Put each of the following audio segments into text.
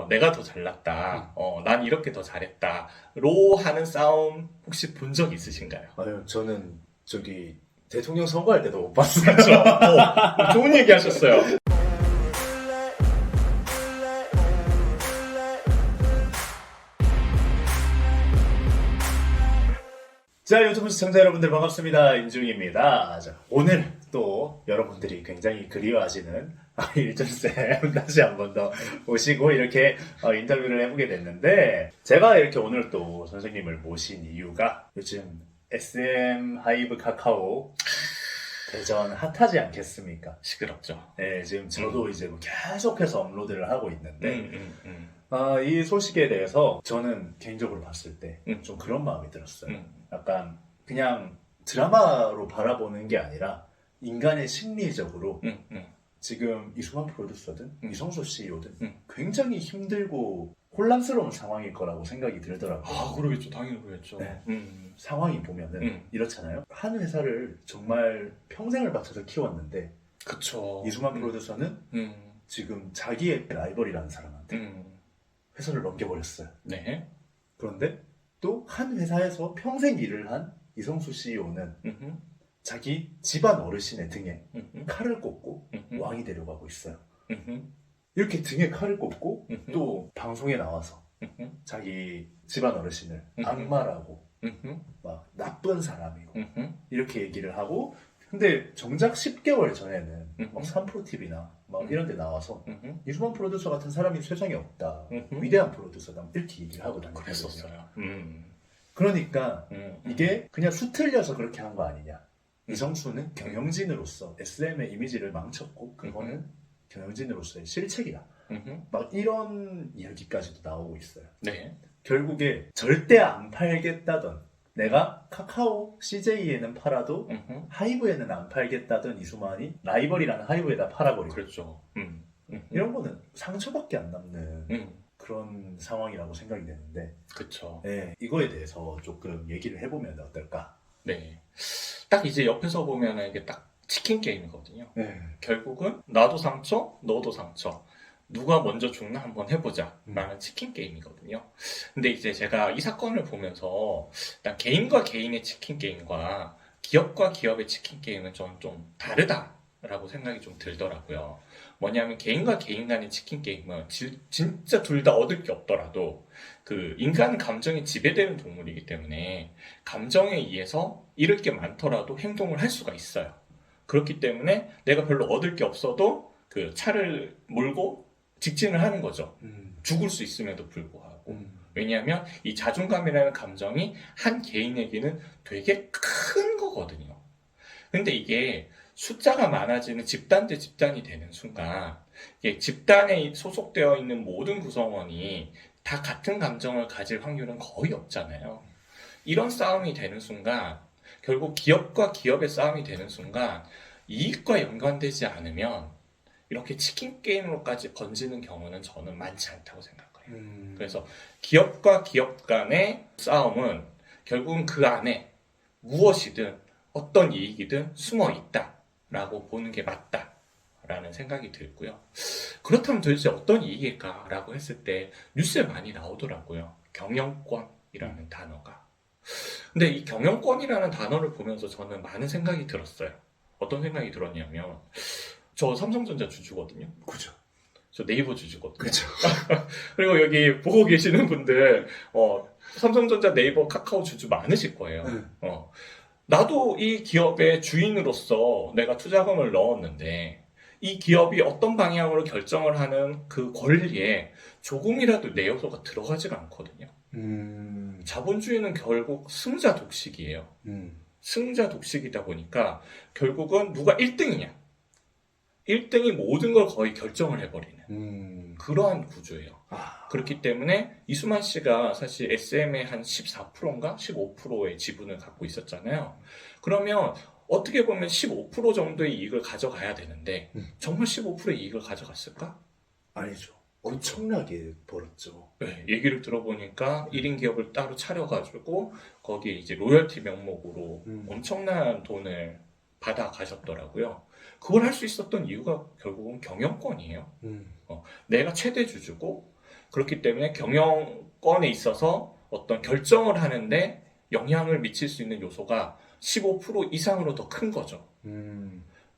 내가 더 잘났다, 난 이렇게 더 잘했다로 하는 싸움 혹시 본 적 있으신가요? 아유, 저는 저기 대통령 선거할 때도 못 봤어요. 좋은 얘기 하셨어요. 자, 유튜브 시청자 여러분들 반갑습니다. 임중입니다. 자, 오늘 또 여러분들이 굉장히 그리워하시는 일준쌤 다시 한 번 더 오시고 이렇게 인터뷰를 해보게 됐는데, 제가 이렇게 오늘 또 선생님을 모신 이유가 요즘 SM 하이브 카카오 대전 핫하지 않겠습니까? 시끄럽죠. 네, 지금 저도 이제 뭐 계속해서 업로드를 하고 있는데, 음. 이 소식에 대해서 저는 개인적으로 봤을 때 좀 그런 마음이 들었어요. 약간 그냥 드라마로 바라보는 게 아니라 인간의 심리적으로 지금 이수만 프로듀서든 이성수 CEO든 굉장히 힘들고 혼란스러운 상황일 거라고 생각이 들더라고요. 그러겠죠. 당연히 그러겠죠. 네. 상황이 보면은 이렇잖아요. 한 회사를 정말 평생을 바쳐서 키웠는데, 그쵸. 이수만 프로듀서는 지금 자기의 라이벌이라는 사람한테 회사를 넘겨버렸어요. 네. 그런데 또 한 회사에서 평생 일을 한 이성수 CEO는 자기 집안 어르신의 등에 칼을 꽂고 왕이 되려고 있어요. 이렇게 등에 칼을 꽂고 또 방송에 나와서 자기 집안 어르신을 악마라고 막 나쁜 사람이고 이렇게 얘기를 하고, 근데 정작 10개월 전에는 막 3프로TV나 막 이런 데 나와서 이수만 프로듀서 같은 사람이 세상에 없다, 위대한 프로듀서다, 이렇게 얘기를 하고 다녔어요. 그랬었어요. 그러니까 이게 그냥 수틀려서 그렇게 한 거 아니냐. 이성수는 경영진으로서 SM의 이미지를 망쳤고 그거는 경영진으로서의 실책이다, 막 이런 이야기까지도 나오고 있어요. 네. 결국에 절대 안 팔겠다던, 내가 카카오 CJ에는 팔아도 하이브에는 안 팔겠다던 이수만이 라이벌이라는 하이브에다 팔아버리고, 그렇죠. 이런 거는 상처밖에 안 남는 그런 상황이라고 생각이 되는데, 그쵸. 네, 이거에 대해서 조금 얘기를 해보면 어떨까? 네. 딱 이제 옆에서 보면 이게 딱 치킨 게임이거든요. 네. 결국은 나도 상처, 너도 상처. 누가 먼저 죽나 한번 해보자 라는 치킨 게임이거든요. 근데 이제 제가 이 사건을 보면서 일단 개인과 개인의 치킨 게임과 기업과 기업의 치킨 게임은 저는 좀 다르다라고 생각이 좀 들더라고요. 뭐냐면 개인과 개인 간의 치킨 게임은 진짜 둘 다 얻을 게 없더라도 그 인간은 감정에 지배되는 동물이기 때문에 감정에 의해서 잃을 게 많더라도 행동을 할 수가 있어요. 그렇기 때문에 내가 별로 얻을 게 없어도 그 차를 몰고 직진을 하는 거죠. 죽을 수 있음에도 불구하고. 왜냐하면 이 자존감이라는 감정이 한 개인에게는 되게 큰 거거든요. 근데 이게 숫자가 많아지는 집단 대 집단이 되는 순간, 이게 집단에 소속되어 있는 모든 구성원이 다 같은 감정을 가질 확률은 거의 없잖아요. 이런 싸움이 되는 순간, 결국 기업과 기업의 싸움이 되는 순간, 이익과 연관되지 않으면 이렇게 치킨 게임으로까지 번지는 경우는 저는 많지 않다고 생각해요. 그래서 기업과 기업 간의 싸움은 결국은 그 안에 무엇이든 어떤 이익이든 숨어 있다라고 보는 게 맞다라는 생각이 들고요. 그렇다면 도대체 어떤 이익일까라고 했을 때 뉴스에 많이 나오더라고요. 경영권이라는 단어가. 근데 이 경영권이라는 단어를 보면서 저는 많은 생각이 들었어요. 어떤 생각이 들었냐면, 저 삼성전자 주주거든요. 그죠. 저 네이버 주주거든요. 그죠. 그리고 여기 보고 계시는 분들, 삼성전자, 네이버, 카카오 주주 많으실 거예요. 나도 이 기업의 주인으로서 내가 투자금을 넣었는데, 이 기업이 어떤 방향으로 결정을 하는 그 권리에 조금이라도 내 요소가 들어가지가 않거든요. 자본주의는 결국 승자 독식이에요. 승자 독식이다 보니까 결국은 누가 1등이냐. 1등이 모든 걸 거의 결정을 해버리는 그러한 구조예요. 그렇기 때문에 이수만 씨가 사실 SM의 한 14%인가 15%의 지분을 갖고 있었잖아요. 그러면 어떻게 보면 15% 정도의 이익을 가져가야 되는데 정말 15%의 이익을 가져갔을까? 아니죠. 엄청나게 벌었죠. 네, 얘기를 들어보니까 1인 기업을 따로 차려가지고 거기에 이제 로열티 명목으로 엄청난 돈을 받아 가셨더라고요. 그걸 할 수 있었던 이유가 결국은 경영권이에요. 내가 최대 주주고 그렇기 때문에 경영권에 있어서 어떤 결정을 하는데 영향을 미칠 수 있는 요소가 15% 이상으로 더 큰 거죠.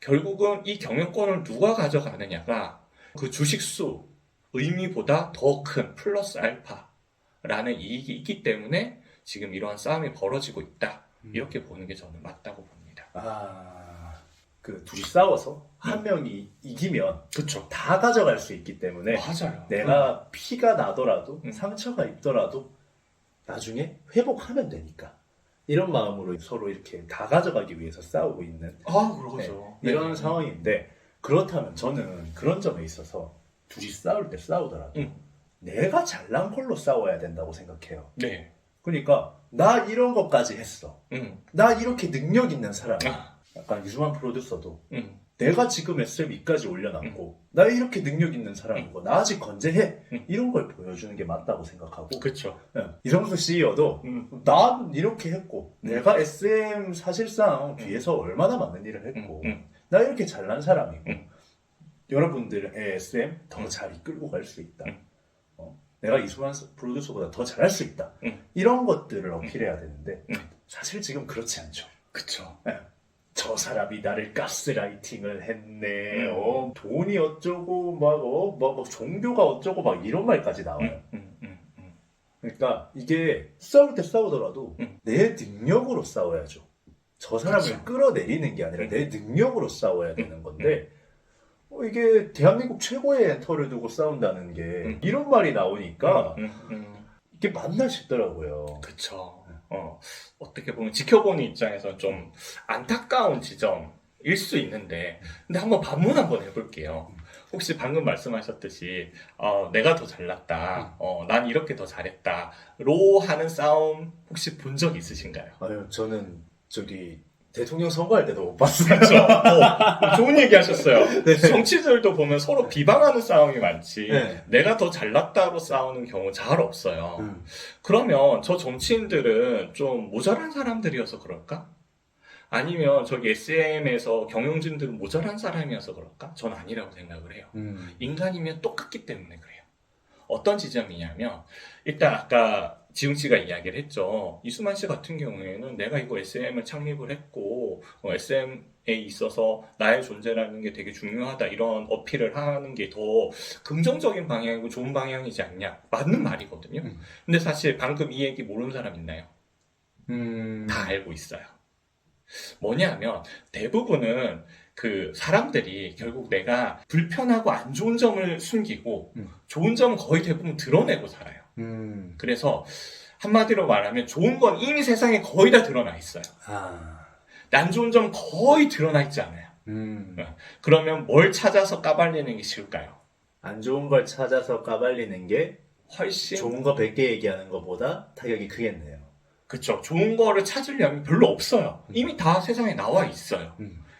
결국은 이 경영권을 누가 가져가느냐가 그 주식수 의미보다 더 큰 플러스 알파라는 이익이 있기 때문에 지금 이러한 싸움이 벌어지고 있다. 이렇게 보는 게 저는 맞다고 봅니다. 그 둘이 싸워서 한 명이 이기면 그쵸. 다 가져갈 수 있기 때문에 맞아요. 내가 피가 나더라도 음. 상처가 있더라도 나중에 회복하면 되니까 이런 마음으로 서로 이렇게 다 가져가기 위해서 싸우고 있는 그러죠. 이런 네. 상황인데, 그렇다면 저는 그런 점에 있어서 둘이 싸울 때 싸우더라도 내가 잘난 걸로 싸워야 된다고 생각해요. 네. 그러니까 나 이런 것까지 했어. 나 이렇게 능력 있는 사람이야. 아. 약간 유수만 프로듀서도 음. 내가 지금 SME까지 올려놨고 나 이렇게 능력 있는 사람이고 나 아직 건재해. 이런 걸 보여주는 게 맞다고 생각하고, 그쵸. 이성수 CEO도 난 이렇게 했고 내가 SM 사실상 뒤에서 얼마나 많은 일을 했고 나 이렇게 잘난 사람이고 여러분들의 SM 더 잘 이끌고 갈 수 있다. 내가 이수만 프로듀서보다 더 잘할 수 있다. 이런 것들을 어필해야 되는데 사실 지금 그렇지 않죠. 그쵸. 저 사람이 나를 가스라이팅을 했네. 돈이 어쩌고 막 종교가 어쩌고 막 이런 말까지 나와요. 그러니까 이게 싸울 때 싸우더라도 내 능력으로 싸워야죠. 저 사람을 그쵸. 끌어내리는 게 아니라 내 능력으로 싸워야 되는 건데, 이게 대한민국 최고의 엔터를 두고 싸운다는 게 이런 말이 나오니까 이게 맞나 싶더라고요. 그쵸. 어떻게 보면 지켜보는 입장에서 좀 안타까운 지점일 수 있는데, 근데 한번 반문 한번 해볼게요. 혹시 방금 말씀하셨듯이 내가 더 잘났다, 난 이렇게 더 잘했다로 하는 싸움 혹시 본 적 있으신가요? 아유, 저는 저기 대통령 선거할 때도 못 봤어요. 그렇죠. 좋은 얘기 하셨어요. 네. 정치들도 보면 서로 비방하는 싸움이 많지 네. 내가 더 잘났다로 싸우는 경우 잘 없어요. 그러면 저 정치인들은 좀 모자란 사람들이어서 그럴까? 아니면 저기 SM에서 경영진들은 모자란 사람이어서 그럴까? 전 아니라고 생각을 해요. 인간이면 똑같기 때문에 그래요. 어떤 지점이냐면, 일단 아까 지웅 씨가 이야기를 했죠. 이수만 씨 같은 경우에는 내가 이거 SM을 창립을 했고 SM에 있어서 나의 존재라는 게 되게 중요하다, 이런 어필을 하는 게 더 긍정적인 방향이고 좋은 방향이지 않냐, 맞는 말이거든요. 근데 사실 방금 이 얘기 모르는 사람 있나요? 다 알고 있어요. 뭐냐면 대부분은 그 사람들이 결국 내가 불편하고 안 좋은 점을 숨기고 좋은 점은 거의 대부분 드러내고 살아요. 그래서 한마디로 말하면 좋은 건 이미 세상에 거의 다 드러나 있어요. 안 좋은 점은 거의 드러나 있지 않아요. 그러면 뭘 찾아서 까발리는 게 쉬울까요? 안 좋은 걸 찾아서 까발리는 게 훨씬 좋은 거 100개 얘기하는 것보다 타격이 크겠네요. 그쵸. 좋은 거를 찾으려면 별로 없어요. 이미 다 세상에 나와 있어요.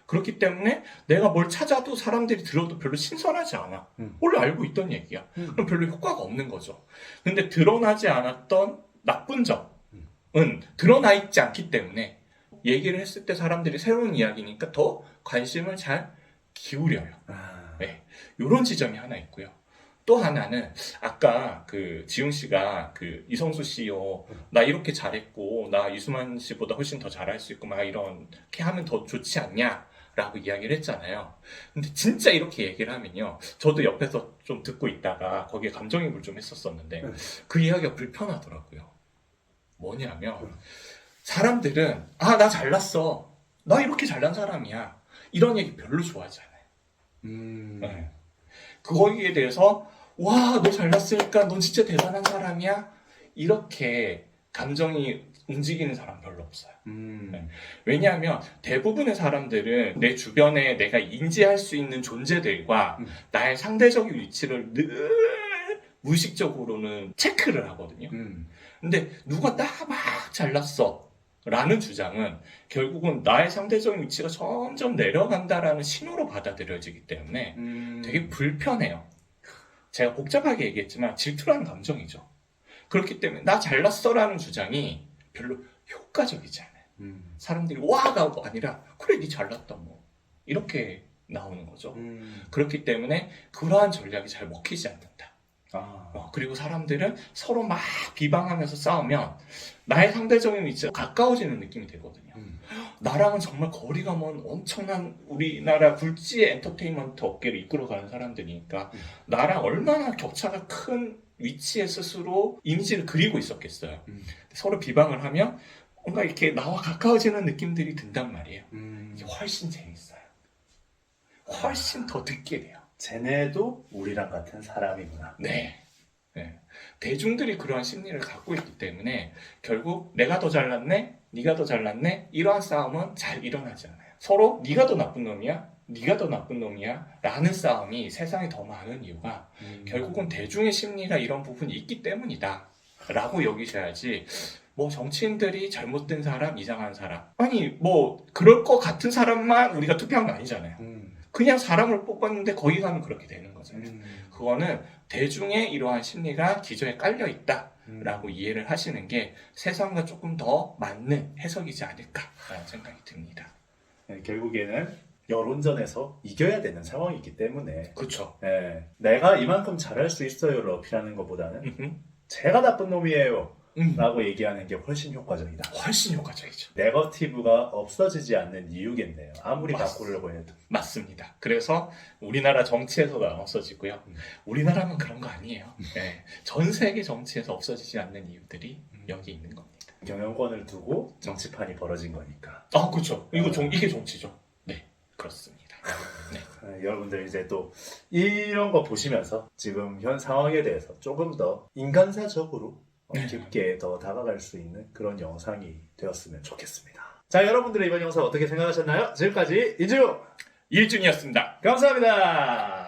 그렇기 때문에 내가 뭘 찾아도 사람들이 들어도 별로 신선하지 않아. 원래 알고 있던 얘기야. 그럼 별로 효과가 없는 거죠. 근데 드러나지 않았던 나쁜 점은 드러나 있지 않기 때문에 얘기를 했을 때 사람들이 새로운 이야기니까 더 관심을 잘 기울여요. 네. 이런 지점이 하나 있고요. 또 하나는 아까 그 지웅 씨가 그 이성수 CEO 나 이렇게 잘했고 나 이수만 씨보다 훨씬 더 잘할 수 있고 막 이렇게 하면 더 좋지 않냐 라고 이야기를 했잖아요. 근데 진짜 이렇게 얘기를 하면요, 저도 옆에서 좀 듣고 있다가 거기에 감정이입을 좀 했었었는데 그 이야기가 불편하더라고요. 뭐냐면 사람들은 나 잘났어, 나 이렇게 잘난 사람이야, 이런 얘기 별로 좋아하지 않아요. 네. 그거에 대해서 와, 너 잘났으니까 넌 진짜 대단한 사람이야, 이렇게 감정이 움직이는 사람 별로 없어요. 네. 왜냐하면 대부분의 사람들은 내 주변에 내가 인지할 수 있는 존재들과 나의 상대적인 위치를 늘 무의식적으로는 체크를 하거든요. 근데 누가 나 막 잘났어 라는 주장은 결국은 나의 상대적인 위치가 점점 내려간다라는 신호로 받아들여지기 때문에 되게 불편해요. 제가 복잡하게 얘기했지만 질투라는 감정이죠. 그렇기 때문에 나 잘났어라는 주장이 별로 효과적이지 않아요. 사람들이 와가 아니라 그래 니 잘났다 뭐 이렇게 나오는 거죠. 그렇기 때문에 그러한 전략이 잘 먹히지 않는다 그리고 사람들은 서로 막 비방하면서 싸우면 나의 상대적인 위치가 가까워지는 느낌이 되거든요. 나랑은 정말 거리가 먼 엄청난 우리나라 굴지의 엔터테인먼트 업계를 이끌어가는 사람들이니까 나랑 얼마나 격차가 큰 위치에 스스로 이미지를 그리고 있었겠어요. 서로 비방을 하면 뭔가 이렇게 나와 가까워지는 느낌들이 든단 말이에요. 이게 훨씬 재밌어요. 훨씬 더 듣게 돼요. 쟤네도 우리랑 같은 사람이구나. 네. 대중들이 그러한 심리를 갖고 있기 때문에 결국 내가 더 잘났네, 네가 더 잘났네 이러한 싸움은 잘 일어나지 않아요. 서로 네가 더 나쁜 놈이야, 네가 더 나쁜 놈이야 라는 싸움이 세상에 더 많은 이유가 결국은 대중의 심리가 이런 부분이 있기 때문이다 라고 여기셔야지 뭐 정치인들이 잘못된 사람, 이상한 사람 아니 뭐 그럴 것 같은 사람만 우리가 투표한 거 아니잖아요. 그냥 사람을 뽑았는데 거기 가면 그렇게 되는 거잖아요. 그거는 대중의 이러한 심리가 기저에 깔려 있다라고 이해를 하시는 게 세상과 조금 더 맞는 해석이지 않을까라는 생각이 듭니다. 네, 결국에는 여론전에서 이겨야 되는 상황이기 때문에 그렇죠. 네, 내가 이만큼 잘할 수 있어요를 어필하는 것보다는 제가 나쁜 놈이에요 라고 얘기하는 게 훨씬 효과적이다. 훨씬 효과적이죠. 네거티브가 없어지지 않는 이유겠네요. 아무리 바꾸려고 해도. 맞습니다. 그래서 우리나라 정치에서도 안 없어지고요. 우리나라만 그런 거 아니에요. 네. 전 세계 정치에서 없어지지 않는 이유들이 여기 있는 겁니다. 경영권을 두고 정치판이 벌어진 거니까. 그렇죠. 이게 정치죠. 네, 그렇습니다. 네. 여러분들 이제 또 이런 거 보시면서 지금 현 상황에 대해서 조금 더 인간사적으로 깊게 더 다가갈 수 있는 그런 영상이 되었으면 좋겠습니다. 자, 여러분들의 이번 영상 어떻게 생각하셨나요? 지금까지 이준용 일준이었습니다. 감사합니다.